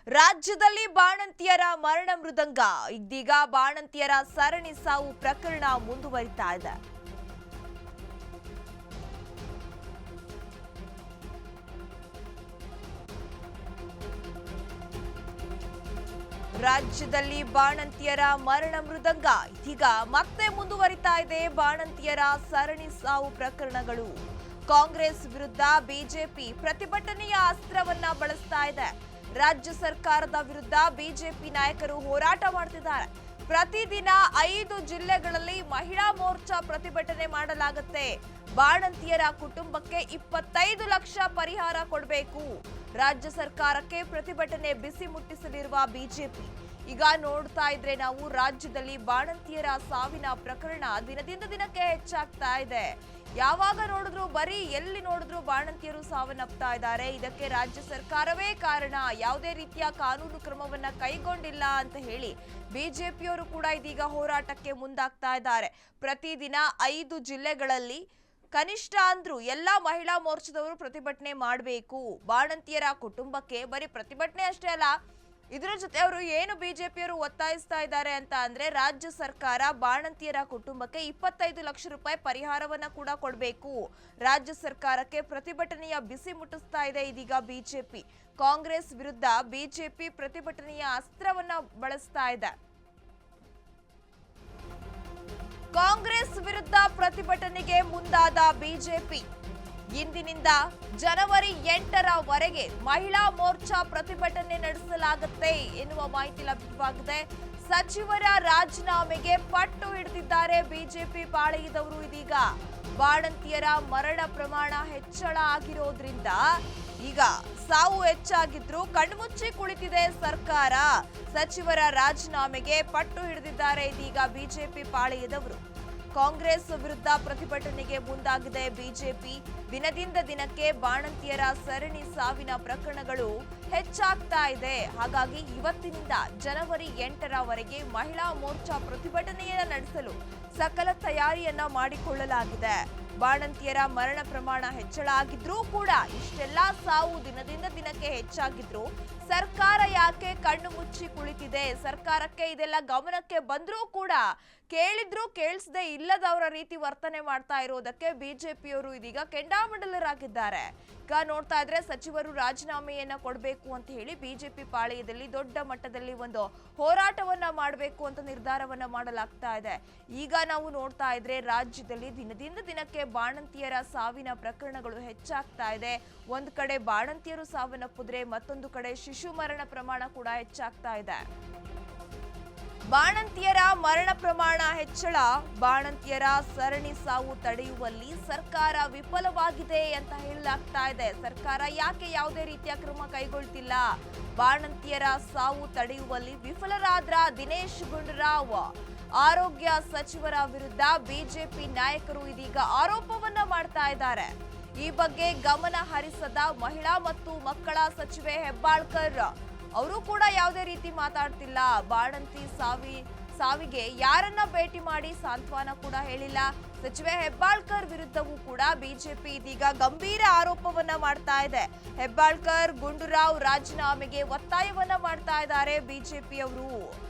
ರಾಜ್ಯದಲ್ಲಿ ಬಾಣಂತಿಯರ ಮರಣ ಮೃದಂಗ. ಇದೀಗ ಬಾಣಂತಿಯರ ಸರಣಿ ಸಾವು ಪ್ರಕರಣ ಮುಂದುವರಿತಾ ಇದೆ. ರಾಜ್ಯದಲ್ಲಿ ಬಾಣಂತಿಯರ ಮರಣ ಮೃದಂಗ. ಇದೀಗ ಮತ್ತೆ ಮುಂದುವರಿತಾ ಇದೆ ಬಾಣಂತಿಯರ ಸರಣಿ ಸಾವು ಪ್ರಕರಣಗಳು. ಕಾಂಗ್ರೆಸ್ ವಿರುದ್ಧ ಬಿಜೆಪಿ ಪ್ರತಿಭಟನೆಯ ಅಸ್ತ್ರವನ್ನ ಬಳಸ್ತಾ ಇದೆ. ರಾಜ್ಯ ಸರ್ಕಾರದ ವಿರುದ್ಧ ಬಿಜೆಪಿ ನಾಯಕರು ಹೋರಾಟ ಮಾಡ್ತಿದ್ದಾರೆ. ಪ್ರತಿದಿನ 5 ಜಿಲ್ಲೆಗಳಲ್ಲಿ ಮಹಿಳಾ ಮೋರ್ಚಾ ಪ್ರತಿಭಟನೆ ಮಾಡಲಾಗುತ್ತೆ. ಬಾಣಂತಿಯರ ಕುಟುಂಬಕ್ಕೆ 25 ಲಕ್ಷ ಪರಿಹಾರ ಕೊಡಬೇಕು. ರಾಜ್ಯ ಸರ್ಕಾರಕ್ಕೆ ಪ್ರತಿಭಟನೆ ಬಿಸಿ ಮುಟ್ಟಿಸಲಿರುವ ಬಿಜೆಪಿ. ಈಗ ನೋಡ್ತಾ ಇದ್ರೆ ನಾವು ರಾಜ್ಯದಲ್ಲಿ ಬಾಣಂತಿಯರ ಸಾವಿನ ಪ್ರಕರಣ ದಿನದಿಂದ ದಿನಕ್ಕೆ ಹೆಚ್ಚಾಗ್ತಾ ಇದೆ. ಯಾವಾಗ ನೋಡಿದ್ರು ಎಲ್ಲಿ ನೋಡಿದ್ರು ಬಾಣಂತಿಯರು ಸಾವನ್ನಪ್ತಾ ಇದ್ದಾರೆ. ಇದಕ್ಕೆ ರಾಜ್ಯ ಸರ್ಕಾರವೇ ಕಾರಣ, ಯಾವುದೇ ರೀತಿಯ ಕಾನೂನು ಕ್ರಮವನ್ನ ಕೈಗೊಂಡಿಲ್ಲ ಅಂತ ಹೇಳಿ ಬಿಜೆಪಿಯವರು ಕೂಡ ಇದೀಗ ಹೋರಾಟಕ್ಕೆ ಮುಂದಾಗ್ತಾ ಇದ್ದಾರೆ. ಪ್ರತಿದಿನ 5 ಜಿಲ್ಲೆಗಳಲ್ಲಿ ಕನಿಷ್ಠ ಅಂದ್ರೂ ಎಲ್ಲಾ ಮಹಿಳಾ ಮೋರ್ಚಾದವರು ಪ್ರತಿಭಟನೆ ಮಾಡಬೇಕು. ಬಾಣಂತಿಯರ ಕುಟುಂಬಕ್ಕೆ ಬರೀ ಪ್ರತಿಭಟನೆ ಅಷ್ಟೇ ಅಲ್ಲ, ಇದರ ಜೊತೆ ಅವರು ಏನು ಬಿಜೆಪಿಯವರು ಒತ್ತಾಯಿಸ್ತಾ ಇದ್ದಾರೆ ಅಂತ ಅಂದ್ರೆ ರಾಜ್ಯ ಸರ್ಕಾರ ಬಾಣಂತಿಯರ ಕುಟುಂಬಕ್ಕೆ 25 ಲಕ್ಷ ರೂಪಾಯಿ ಪರಿಹಾರವನ್ನ ಕೂಡ ಕೊಡಬೇಕು. ರಾಜ್ಯ ಸರ್ಕಾರಕ್ಕೆ ಪ್ರತಿಭಟನೆಯ ಬಿಸಿ ಮುಟ್ಟಿಸ್ತಾ ಇದೆ ಇದೀಗ ಬಿಜೆಪಿ. ಕಾಂಗ್ರೆಸ್ ವಿರುದ್ಧ ಬಿಜೆಪಿ ಪ್ರತಿಭಟನೆಯ ಅಸ್ತ್ರವನ್ನ ಬಳಸ್ತಾ ಇದೆ. ಕಾಂಗ್ರೆಸ್ ವಿರುದ್ಧ ಪ್ರತಿಭಟನೆಗೆ ಮುಂದಾದ ಬಿಜೆಪಿ. ಇಂದಿನಿಂದ ಜನವರಿ 8ರವರೆಗೆ ಮಹಿಳಾ ಮೋರ್ಚಾ ಪ್ರತಿಭಟನೆ ನಡೆಸಲಾಗುತ್ತೆ ಎನ್ನುವ ಮಾಹಿತಿ ಲಭ್ಯವಾಗಿದೆ. ಸಚಿವರ ರಾಜೀನಾಮೆಗೆ ಪಟ್ಟು ಹಿಡಿದಿದ್ದಾರೆ ಬಿಜೆಪಿ ಪಾಳೆಯದವರು. ಇದೀಗ ಬಾಣಂತಿಯರ ಮರಣ ಪ್ರಮಾಣ ಹೆಚ್ಚಳ ಆಗಿರೋದ್ರಿಂದ ಈಗ ಸಾವು ಹೆಚ್ಚಾಗಿದ್ರು ಕಣ್ಮುಚ್ಚಿ ಕುಳಿತಿದೆ ಸರ್ಕಾರ. ಸಚಿವರ ರಾಜೀನಾಮೆಗೆ ಪಟ್ಟು ಹಿಡಿದಿದ್ದಾರೆ ಇದೀಗ ಬಿಜೆಪಿ ಪಾಳೆಯದವರು. ಕಾಂಗ್ರೆಸ್ ವಿರುದ್ಧ ಪ್ರತಿಭಟನೆಗೆ ಮುಂದಾಗಿದೆ ಬಿಜೆಪಿ. ದಿನದಿಂದ ದಿನಕ್ಕೆ ಬಾಣಂತಿಯರ ಸರಣಿ ಸಾವಿನ ಪ್ರಕರಣಗಳು ಹೆಚ್ಚಾಗ್ತಾ ಇದೆ. ಹಾಗಾಗಿ ಇವತ್ತಿನಿಂದ ಜನವರಿ 8ರವರೆಗೆ ಮಹಿಳಾ ಮೋರ್ಚಾ ಪ್ರತಿಭಟನೆಯನ್ನ ನಡೆಸಲು ಸಕಲ ತಯಾರಿಯನ್ನ ಮಾಡಿಕೊಳ್ಳಲಾಗಿದೆ. ಬಾಣಂತಿಯರ ಮರಣ ಪ್ರಮಾಣ ಹೆಚ್ಚಳ ಆಗಿದ್ರೂ ಕೂಡ, ಇಷ್ಟೆಲ್ಲಾ ಸಾವು ದಿನದಿಂದ ದಿನಕ್ಕೆ ಹೆಚ್ಚಾಗಿದ್ರು ಸರ್ಕಾರ ಯಾಕೆ ಕಣ್ಣು ಮುಚ್ಚಿ ಕುಳಿತಿದೆ? ಸರ್ಕಾರಕ್ಕೆ ಇದೆಲ್ಲ ಗಮನಕ್ಕೆ ಬಂದ್ರೂ ಕೂಡ ಕೇಳಿದ್ರು ಕೇಳಿಸದೆ ಇಲ್ಲದವರ ರೀತಿ ವರ್ತನೆ ಮಾಡ್ತಾ ಇರೋದಕ್ಕೆ ಬಿಜೆಪಿಯವರು ಇದೀಗ ಕೆಂಡಾಮಂಡಲರಾಗಿದ್ದಾರೆ. ಈಗ ನೋಡ್ತಾ ಇದ್ರೆ ಸಚಿವರು ರಾಜೀನಾಮೆಯನ್ನ ಕೊಡಬೇಕು ಅಂತ ಹೇಳಿ ಬಿಜೆಪಿ ಪಾಳೆಯದಲ್ಲಿ ದೊಡ್ಡ ಮಟ್ಟದಲ್ಲಿ ಒಂದು ಹೋರಾಟವನ್ನ ಮಾಡಬೇಕು ಅಂತ ನಿರ್ಧಾರವನ್ನ ಮಾಡಲಾಗ್ತಾ ಇದೆ. ಈಗ ನಾವು ನೋಡ್ತಾ ಇದ್ರೆ ರಾಜ್ಯದಲ್ಲಿ ದಿನದಿಂದ ದಿನಕ್ಕೆ ಬಾಣಂತಿಯರ ಸಾವಿನ ಪ್ರಕರಣಗಳು ಹೆಚ್ಚಾಗ್ತಾ ಇದೆ. ಒಂದ್ ಕಡೆ ಬಾಣಂತಿಯರು ಸಾವನ್ನಪ್ಪಿದ್ರೆ ಮತ್ತೊಂದು ಕಡೆ ಶಿಶು ಮರಣ ಪ್ರಮಾಣ ಕೂಡ ಹೆಚ್ಚಾಗ್ತಾ ಇದೆ. ಬಾಣಂತಿಯರ ಮರಣ ಪ್ರಮಾಣ ಹೆಚ್ಚಳ, ಬಾಣಂತಿಯರ ಸರಣಿ ಸಾವು ತಡೆಯುವಲ್ಲಿ ಸರ್ಕಾರ ವಿಫಲವಾಗಿದೆ ಅಂತ ಹೇಳಲಾಗ್ತಾ ಇದೆ. ಸರ್ಕಾರ ಯಾಕೆ ಯಾವುದೇ ರೀತಿಯ ಕ್ರಮ ಕೈಗೊಳ್ತಿಲ್ಲ? ಬಾಣಂತಿಯರ ಸಾವು ತಡೆಯುವಲ್ಲಿ ವಿಫಲರಾದ್ರ ದಿನೇಶ್ ಗುಂಡೂರಾವ್ ಆರೋಗ್ಯ ಸಚಿವರ ವಿರುದ್ಧ ಬಿಜೆಪಿ ನಾಯಕರು ಇದೀಗ ಆರೋಪವನ್ನ ಮಾಡ್ತಾ ಇದ್ದಾರೆ. ಈ ಬಗ್ಗೆ ಗಮನ ಹರಿಸದ ಮಹಿಳಾ ಮತ್ತು ಮಕ್ಕಳ ಸಚಿವೆ ಹೆಬ್ಬಾಳ್ಕರ್ ಅವರು ಕೂಡ ಯಾವುದೇ ರೀತಿ ಮಾತಾಡ್ತಿಲ್ಲ. ಬಾಣಂತಿ ಸಾವಿಗೆ ಯಾರನ್ನ ಭೇಟಿ ಮಾಡಿ ಸಾಂತ್ವನ ಕೂಡ ಹೇಳಿಲ್ಲ. ಸಚಿವೆ ಹೆಬ್ಬಾಳ್ಕರ್ ವಿರುದ್ಧವೂ ಕೂಡ ಬಿಜೆಪಿ ಇದೀಗ ಗಂಭೀರ ಆರೋಪವನ್ನ ಮಾಡ್ತಾ ಇದೆ. ಹೆಬ್ಬಾಳ್ಕರ್, ಗುಂಡೂರಾವ್ ರಾಜೀನಾಮೆಗೆ ಒತ್ತಾಯವನ್ನ ಮಾಡ್ತಾ ಇದ್ದಾರೆ ಬಿಜೆಪಿಯವರು.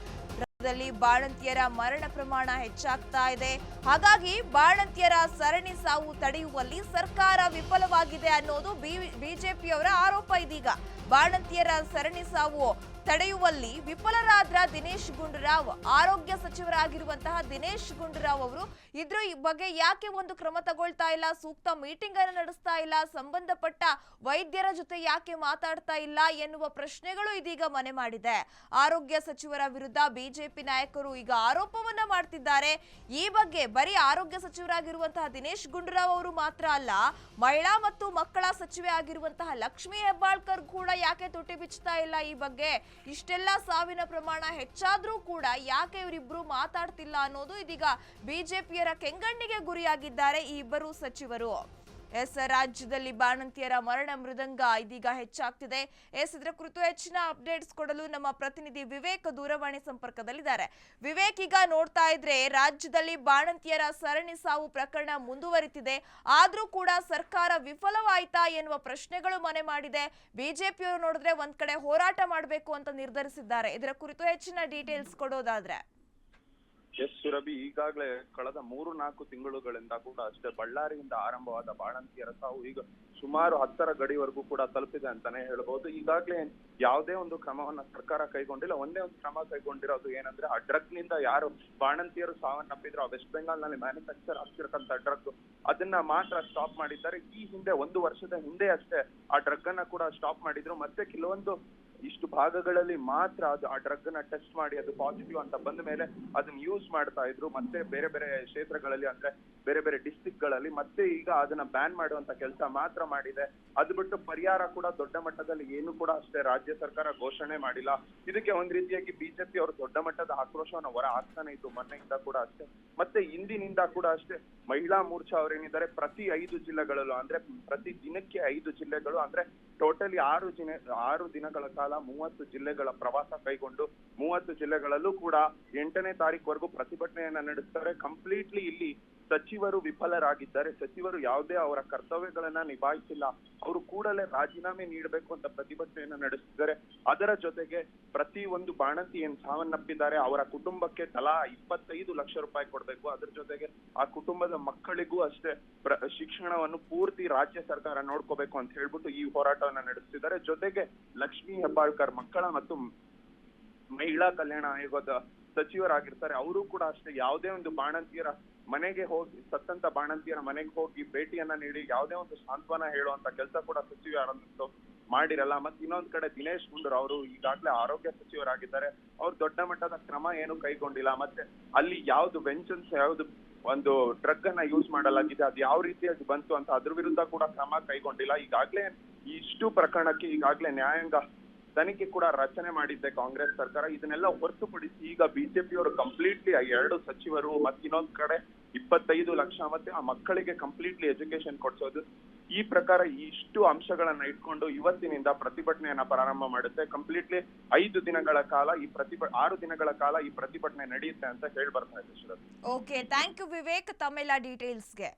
ರಾಜ್ಯದಲ್ಲಿ ಬಾಣಂತಿಯರ ಮರಣ ಪ್ರಮಾಣ ಹೆಚ್ಚಾಗ್ತಾ ಇದೆ. ಹಾಗಾಗಿ ಬಾಣಂತಿಯರ ಸರಣಿ ಸಾವು ತಡೆಯುವಲ್ಲಿ ಸರ್ಕಾರ ವಿಫಲವಾಗಿದೆ ಅನ್ನೋದು ಬಿಜೆಪಿಯವರ ಆರೋಪ. ಇದೀಗ ಬಾಣಂತಿಯರ ಸರಣಿ ಸಾವು ತಡೆಯುವಲ್ಲಿ ವಿಫಲರಾದ್ರ ದಿನೇಶ್ ಗುಂಡೂರಾವ್, ಆರೋಗ್ಯ ಸಚಿವರಾಗಿರುವಂತಹ ದಿನೇಶ್ ಗುಂಡೂರಾವ್ ಅವರು ಇದ್ರ ಬಗ್ಗೆ ಯಾಕೆ ಒಂದು ಕ್ರಮ ತಗೊಳ್ತಾ ಇಲ್ಲ? ಸೂಕ್ತ ಮೀಟಿಂಗ್ ಅನ್ನು ನಡೆಸ್ತಾ ಇಲ್ಲ? ಸಂಬಂಧಪಟ್ಟ ವೈದ್ಯರ ಜೊತೆ ಯಾಕೆ ಮಾತಾಡ್ತಾ ಇಲ್ಲ ಎನ್ನುವ ಪ್ರಶ್ನೆಗಳು ಇದೀಗ ಮನೆ ಮಾಡಿದೆ. ಆರೋಗ್ಯ ಸಚಿವರ ವಿರುದ್ಧ ಬಿಜೆಪಿ ನಾಯಕರು ಈಗ ಆರೋಪವನ್ನ ಮಾಡ್ತಿದ್ದಾರೆ. ಈ ಬಗ್ಗೆ ಬರೀ ಆರೋಗ್ಯ ಸಚಿವರಾಗಿರುವಂತಹ ದಿನೇಶ್ ಗುಂಡೂರಾವ್ ಅವರು ಮಾತ್ರ ಅಲ್ಲ, ಮಹಿಳಾ ಮತ್ತು ಮಕ್ಕಳ ಸಚಿವೆ ಆಗಿರುವಂತಹ ಲಕ್ಷ್ಮೀ ಹೆಬ್ಬಾಳ್ಕರ್ ಕೂಡ ಯಾಕೆ ತುಟಿ ಬಿಚ್ಚುತ್ತಾ ಇಲ್ಲ? ಈ ಬಗ್ಗೆ ಇಷ್ಟೆಲ್ಲ ಸಾವಿನ ಪ್ರಮಾಣ ಹೆಚ್ಚಾದ್ರೂ ಕೂಡ ಯಾಕೆ ಇವರಿಬ್ರು ಮಾತಾಡ್ತಿಲ್ಲ ಅನ್ನೋದು ಇದೀಗ ಬಿಜೆಪಿಯರ ಕೆಂಗಣ್ಣಿಗೆ ಗುರಿಯಾಗಿದ್ದಾರೆ ಈ ಇಬ್ಬರು ಸಚಿವರು. ರಾಜ್ಯದಲ್ಲಿ ಬಾಣಂತಿಯರ ಮರಣ ಮೃದಂಗ ಇದೀಗ ಹೆಚ್ಚಾಗ್ತಿದೆ. ಇದರ ಕುರಿತು ಹೆಚ್ಚಿನ ಅಪ್ಡೇಟ್ಸ್ ಕೊಡಲು ನಮ್ಮ ಪ್ರತಿನಿಧಿ ವಿವೇಕ್ ದೂರವಾಣಿ ಸಂಪರ್ಕದಲ್ಲಿದ್ದಾರೆ. ವಿವೇಕ್, ಈಗ ನೋಡ್ತಾ ಇದ್ರೆ ರಾಜ್ಯದಲ್ಲಿ ಬಾಣಂತಿಯರ ಸರಣಿ ಸಾವು ಪ್ರಕರಣ ಮುಂದುವರಿತಿದೆ. ಆದ್ರೂ ಕೂಡ ಸರ್ಕಾರ ವಿಫಲವಾಯ್ತಾ ಎನ್ನುವ ಪ್ರಶ್ನೆಗಳು ಮನೆ ಮಾಡಿದೆ. ಬಿಜೆಪಿಯವರು ನೋಡಿದ್ರೆ ಒಂದ್ ಕಡೆ ಹೋರಾಟ ಮಾಡಬೇಕು ಅಂತ ನಿರ್ಧರಿಸಿದ್ದಾರೆ. ಇದರ ಕುರಿತು ಹೆಚ್ಚಿನ ಡೀಟೇಲ್ಸ್ ಕೊಡೋದಾದ್ರೆ. ಎಸ್ ಸುರಭಿ, ಈಗಾಗಲೇ ಕಳೆದ 3-4 ತಿಂಗಳುಗಳಿಂದ ಕೂಡ ಅಷ್ಟೇ ಬಳ್ಳಾರಿಯಿಂದ ಆರಂಭವಾದ ಬಾಣಂತಿಯರ ಸಾವು ಈಗ ಸುಮಾರು 10ರ ಗಡಿವರೆಗೂ ಕೂಡ ತಲುಪಿದೆ ಅಂತಾನೆ ಹೇಳ್ಬಹುದು. ಈಗಾಗಲೇ ಯಾವುದೇ ಒಂದು ಕ್ರಮವನ್ನ ಸರ್ಕಾರ ಕೈಗೊಂಡಿಲ್ಲ. ಒಂದೇ ಒಂದು ಕ್ರಮ ಕೈಗೊಂಡಿರೋದು ಏನಂದ್ರೆ, ಆ ಡ್ರಗ್ ನಿಂದ ಯಾರು ಬಾಣಂತಿಯರು ಸಾವನ್ನಪ್ಪಿದ್ರು, ಆ ವೆಸ್ಟ್ ಬೆಂಗಾಲ್ ನಲ್ಲಿ ಮ್ಯಾನುಫ್ಯಾಕ್ಚರ್ ಆಗ್ತಿರತಕ್ಕಂತ ಡ್ರಗ್ ಅದನ್ನ ಮಾತ್ರ ಸ್ಟಾಪ್ ಮಾಡಿದ್ದಾರೆ. ಈ ಹಿಂದೆ 1 ವರ್ಷದ ಹಿಂದೆ ಅಷ್ಟೇ ಆ ಡ್ರಗ್ ಅನ್ನ ಕೂಡ ಸ್ಟಾಪ್ ಮಾಡಿದ್ರು. ಮತ್ತೆ ಕೆಲವೊಂದು ಇಷ್ಟು ಭಾಗಗಳಲ್ಲಿ ಮಾತ್ರ ಅದು ಆ ಡ್ರಗ್ ನ ಟೆಸ್ಟ್ ಮಾಡಿ ಅದು ಪಾಸಿಟಿವ್ ಅಂತ ಬಂದ ಮೇಲೆ ಅದನ್ನ ಯೂಸ್ ಮಾಡ್ತಾ ಇದ್ರು. ಮತ್ತೆ ಬೇರೆ ಬೇರೆ ಕ್ಷೇತ್ರಗಳಲ್ಲಿ, ಅಂದ್ರೆ ಬೇರೆ ಬೇರೆ ಡಿಸ್ಟ್ರಿಕ್ಟ್ ಗಳಲ್ಲಿ ಮತ್ತೆ ಈಗ ಅದನ್ನ ಬ್ಯಾನ್ ಮಾಡುವಂತ ಕೆಲಸ ಮಾತ್ರ ಮಾಡಿದೆ. ಅದು ಬಿಟ್ಟು ಪರಿಹಾರ ಕೂಡ ದೊಡ್ಡ ಮಟ್ಟದಲ್ಲಿ ಏನು ಕೂಡ ಅಷ್ಟೇ ರಾಜ್ಯ ಸರ್ಕಾರ ಘೋಷಣೆ ಮಾಡಿಲ್ಲ. ಇದಕ್ಕೆ ಒಂದ್ ರೀತಿಯಾಗಿ ಬಿಜೆಪಿ ಅವರು ದೊಡ್ಡ ಮಟ್ಟದ ಆಕ್ರೋಶವನ್ನು ಹೊರ ಹಾಕ್ತಾನೆ ಇತ್ತು ಮೊನ್ನೆಯಿಂದ ಕೂಡ ಅಷ್ಟೇ. ಮತ್ತೆ ಇಂದಿನಿಂದ ಕೂಡ ಅಷ್ಟೇ ಮಹಿಳಾ ಮೋರ್ಚಾ ಅವರೇನಿದ್ದಾರೆ ಪ್ರತಿ 5 ಜಿಲ್ಲೆಗಳಲ್ಲೂ, ಅಂದ್ರೆ ಪ್ರತಿ ದಿನಕ್ಕೆ 5 ಜಿಲ್ಲೆಗಳು, ಅಂದ್ರೆ ಟೋಟಲಿ 6 ದಿನಗಳ ಕಾಲ 30 ಜಿಲ್ಲೆಗಳ ಪ್ರವಾಸ ಕೈಗೊಂಡು 30 ಜಿಲ್ಲೆಗಳಲ್ಲೂ ಕೂಡ 8ನೇ ತಾರೀಕುವರೆಗೂ ಪ್ರತಿಭಟನೆಯನ್ನ ನಡೆಸ್ತಾರೆ. ಕಂಪ್ಲೀಟ್ಲಿ ಇಲ್ಲಿ ಸಚಿವರು ವಿಫಲರಾಗಿದ್ದಾರೆ. ಸಚಿವರು ಯಾವುದೇ ಅವರ ಕರ್ತವ್ಯಗಳನ್ನ ನಿಭಾಯಿಸಿಲ್ಲ. ಅವರು ಕೂಡಲೇ ರಾಜೀನಾಮೆ ನೀಡಬೇಕು ಅಂತ ಪ್ರತಿಭಟನೆಯನ್ನ ನಡೆಸಿದ್ದಾರೆ. ಅದರ ಜೊತೆಗೆ ಪ್ರತಿ ಒಂದು ಬಾಣಂತಿ ಏನ್ ಸಾವನ್ನಪ್ಪಿದ್ದಾರೆ ಅವರ ಕುಟುಂಬಕ್ಕೆ ತಲಾ 25 ಲಕ್ಷ ರೂಪಾಯಿ ಕೊಡ್ಬೇಕು. ಅದ್ರ ಜೊತೆಗೆ ಆ ಕುಟುಂಬದ ಮಕ್ಕಳಿಗೂ ಅಷ್ಟೇ ಶಿಕ್ಷಣವನ್ನು ಪೂರ್ತಿ ರಾಜ್ಯ ಸರ್ಕಾರ ನೋಡ್ಕೋಬೇಕು ಅಂತ ಹೇಳ್ಬಿಟ್ಟು ಈ ಹೋರಾಟವನ್ನ ನಡೆಸ್ತಿದ್ದಾರೆ. ಜೊತೆಗೆ ಲಕ್ಷ್ಮೀ ಹೆಬ್ಬಾಳ್ಕರ್ ಮಕ್ಕಳ ಮತ್ತು ಮಹಿಳಾ ಕಲ್ಯಾಣ ಆಯೋಗದ ಸಚಿವರಾಗಿರ್ತಾರೆ. ಅವರು ಕೂಡ ಅಷ್ಟೇ ಯಾವುದೇ ಒಂದು ಬಾಣಂತಿಯರ ಮನೆಗೆ ಹೋಗಿ, ಸತ್ತಂತ ಬಾಣಂತಿಯರ ಮನೆಗೆ ಹೋಗಿ ಭೇಟಿಯನ್ನ ನೀಡಿ ಯಾವುದೇ ಒಂದು ಸಾಂತ್ವನ ಹೇಳುವಂತ ಕೆಲಸ ಕೂಡ ಸಚಿವರಂತೂ ಮಾಡಿರಲ್ಲ. ಮತ್ತೆ ಇನ್ನೊಂದ್ ಕಡೆ ದಿನೇಶ್ ಗುಂಡೂರಾವ್ ಅವರು ಈಗಾಗಲೇ ಆರೋಗ್ಯ ಸಚಿವರಾಗಿದ್ದಾರೆ. ಅವ್ರು ದೊಡ್ಡ ಮಟ್ಟದ ಕ್ರಮ ಏನು ಕೈಗೊಂಡಿಲ್ಲ. ಮತ್ತೆ ಅಲ್ಲಿ ಯಾವ್ದು ವೆಂಚನ್ಸ್, ಯಾವ್ದು ಒಂದು ಡ್ರಗ್ ಅನ್ನ ಯೂಸ್ ಮಾಡಲಾಗಿದೆ ಅದು ಯಾವ ರೀತಿಯಾಗಿ ಬಂತು ಅಂತ ಅದ್ರ ವಿರುದ್ಧ ಕೂಡ ಕ್ರಮ ಕೈಗೊಂಡಿಲ್ಲ. ಈಗಾಗ್ಲೇ ಇಷ್ಟು ಪ್ರಕರಣಕ್ಕೆ ಈಗಾಗ್ಲೇ ನ್ಯಾಯಾಂಗ ತನಿಖೆ ಕೂಡ ರಚನೆ ಮಾಡಿದ್ದೆ ಕಾಂಗ್ರೆಸ್ ಸರ್ಕಾರ. ಇದನ್ನೆಲ್ಲ ಹೊರತುಪಡಿಸಿ ಈಗ ಬಿಜೆಪಿಯವರು ಕಂಪ್ಲೀಟ್ಲಿ 2 ಸಚಿವರು ಮತ್ತೆ ಇನ್ನೊಂದ್ ಕಡೆ 25 ಲಕ್ಷ ಮತ್ತೆ ಆ ಮಕ್ಕಳಿಗೆ ಕಂಪ್ಲೀಟ್ಲಿ ಎಜುಕೇಶನ್ ಕೊಡ್ಸೋದು, ಈ ಪ್ರಕಾರ ಇಷ್ಟು ಅಂಶಗಳನ್ನ ಇಟ್ಕೊಂಡು ಇವತ್ತಿನಿಂದ ಪ್ರತಿಭಟನೆಯನ್ನ ಪ್ರಾರಂಭ ಮಾಡುತ್ತೆ. ಕಂಪ್ಲೀಟ್ಲಿ 6 ದಿನಗಳ ಕಾಲ ಈ ಪ್ರತಿಭಟನೆ ನಡೆಯುತ್ತೆ ಅಂತ ಹೇಳಿ ಬರ್ತಾ ಇದೆ. ಓಕೆ, ಥ್ಯಾಂಕ್ ಯು ವಿವೇಕ್ ತಮ್ಮೆಲ್ಲ ಡೀಟೇಲ್ಸ್ಗೆ.